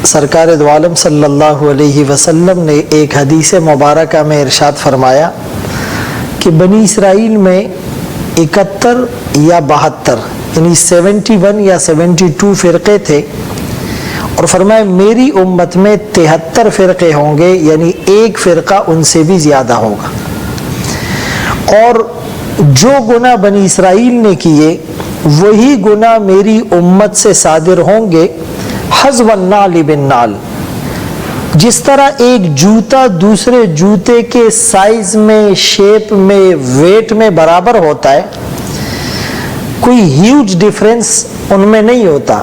سرکار دو عالم صلی اللہ علیہ وسلم نے ایک حدیث مبارکہ میں ارشاد فرمایا کہ بنی اسرائیل میں 71 یا 72 یعنی 71 یا 72 فرقے تھے، اور فرمایا میری امت میں 73 فرقے ہوں گے، یعنی ایک فرقہ ان سے بھی زیادہ ہوگا، اور جو گناہ بنی اسرائیل نے کیے وہی گناہ میری امت سے صادر ہوں گے، حذو النعل بالنعل۔ جس طرح ایک جوتا دوسرے جوتے کے سائز میں، شیپ میں، ویٹ میں برابر ہوتا ہے، کوئی ہیوج ڈیفرنس ان میں نہیں ہوتا،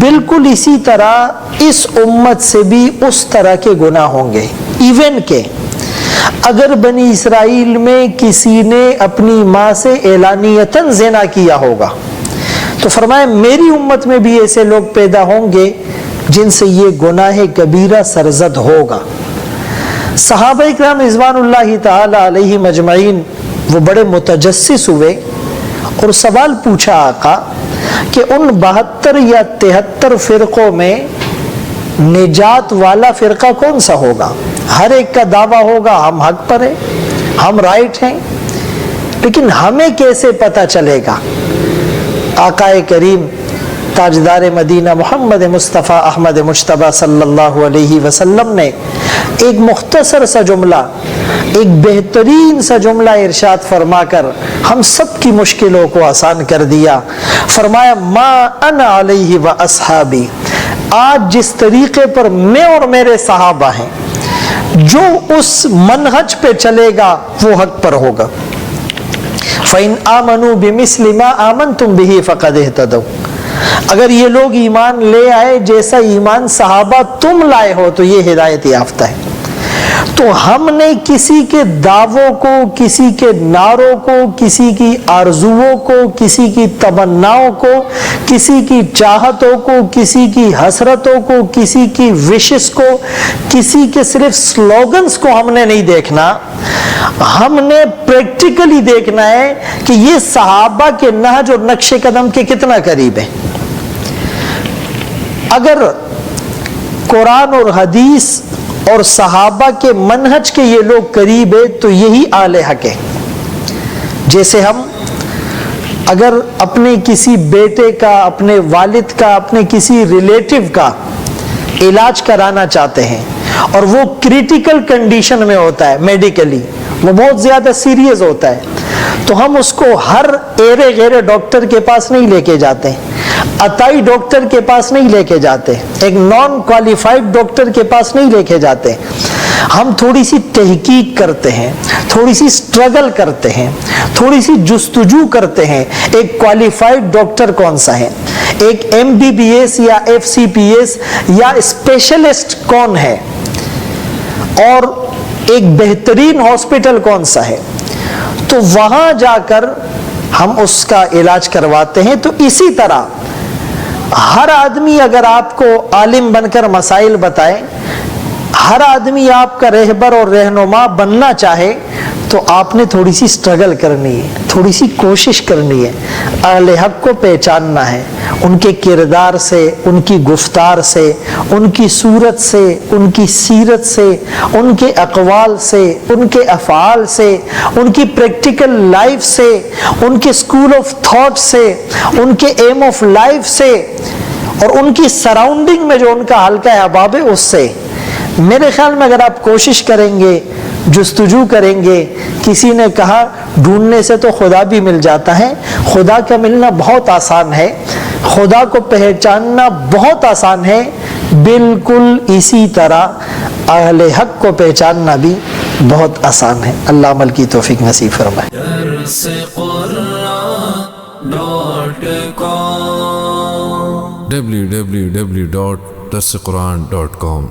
بالکل اسی طرح اس امت سے بھی اس طرح کے گناہ ہوں گے۔ ایون کہ اگر بنی اسرائیل میں کسی نے اپنی ماں سے اعلانیتاً زنا کیا ہوگا تو فرمایا میری امت میں بھی ایسے لوگ پیدا ہوں گے جن سے یہ گناہ کبیرہ سرزد ہوگا۔ صحابہ اکرام رضوان اللہ تعالی علیہم اجمعین وہ بڑے متجسس ہوئے اور سوال پوچھا آقا کہ ان 72 یا 73 فرقوں میں نجات والا فرقہ کون سا ہوگا؟ ہر ایک کا دعویٰ ہوگا ہم حق پر ہیں، ہم رائٹ ہیں، لیکن ہمیں کیسے پتہ چلے گا؟ آقا کریم تاجدار مدینہ محمد مصطفیٰ احمد مجتبیٰ صلی اللہ علیہ وسلم نے ایک مختصر سا جملہ، ایک بہترین سا جملہ ارشاد فرما کر ہم سب کی مشکلوں کو آسان کر دیا۔ فرمایا ما انا علیہ و اصحابی، آج جس طریقے پر میں اور میرے صحابہ ہیں، جو اس منہج پہ چلے گا وہ حق پر ہوگا۔ فَإِنْ آمَنُوا بِمِثْلِ مَا آمَنْتُمْ بِهِ فَقَدْ اهْتَدَوْا، اگر یہ لوگ ایمان لے آئے جیسا ایمان صحابہ تم لائے ہو تو یہ ہدایت یافتہ ہے۔ تو ہم نے کسی کے دعووں کو، کسی کے نعروں کو، کسی کی آرزوؤں کو، کسی کی تمناؤں کو، کسی کی چاہتوں کو، کسی کی حسرتوں کو، کسی کی وشز کو، کسی کے صرف سلوگنز کو ہم نے نہیں دیکھنا، ہم نے پریکٹیکلی دیکھنا ہے کہ یہ صحابہ کے نہج اور نقش قدم کے کتنا قریب ہے۔ اگر قرآن اور حدیث اور صحابہ کے منہج کے یہ لوگ قریب ہے تو یہی اہل حق ہے۔ جیسے ہم اگر اپنے کسی بیٹے کا، اپنے والد کا، اپنے کسی ریلیٹیو کا علاج کرانا چاہتے ہیں اور وہ کریٹیکل کنڈیشن میں ہوتا ہے، میڈیکلی وہ بہت زیادہ سیریس ہوتا ہے، تو ہم اس کو ہر ایرے غیرے ڈاکٹر کے پاس نہیں لے کے جاتے، عطائی ڈاکٹر کے پاس نہیں لے کے جاتے، ایک نان کوالیفائڈ ڈاکٹر کے پاس نہیں لے کے جاتے۔ ہم تھوڑی سی تحقیق کرتے ہیں، تھوڑی سی سٹرگل کرتے ہیں، تھوڑی سی جستجو کرتے ہیں، ایک کوالیفائڈ ڈاکٹر کون سا ہے، ایک MBBS یا FCPS یا اسپیشلسٹ کون ہے، اور ایک بہترین ہاسپٹل کون سا ہے، تو وہاں جا کر ہم اس کا علاج کرواتے ہیں۔ تو اسی طرح ہر آدمی اگر آپ کو عالم بن کر مسائل بتائے، ہر آدمی آپ کا رہبر اور رہنما بننا چاہے، تو آپ نے تھوڑی سی سٹرگل کرنی ہے، تھوڑی سی کوشش کرنی ہے، اہل حق کو پہچاننا ہے، ان کے کردار سے، ان کی گفتار سے، ان کی صورت سے، ان کی سیرت سے، ان کے اقوال سے، ان کے افعال سے، ان کی پریکٹیکل لائف سے، ان کے اسکول آف تھاٹ سے، ان کے ایم آف لائف سے، اور ان کی سراؤنڈنگ میں جو ان کا حلقہ احباب ہے اس سے۔ میرے خیال میں اگر آپ کوشش کریں گے، جستجو کریں گے، کسی نے کہا ڈھونڈنے سے تو خدا بھی مل جاتا ہے، خدا کا ملنا بہت آسان ہے، خدا کو پہچاننا بہت آسان ہے، بالکل اسی طرح اہل حق کو پہچاننا بھی بہت آسان ہے۔ اللہ عمل کی توفیق نصیب فرمائے۔ www.darsequran.com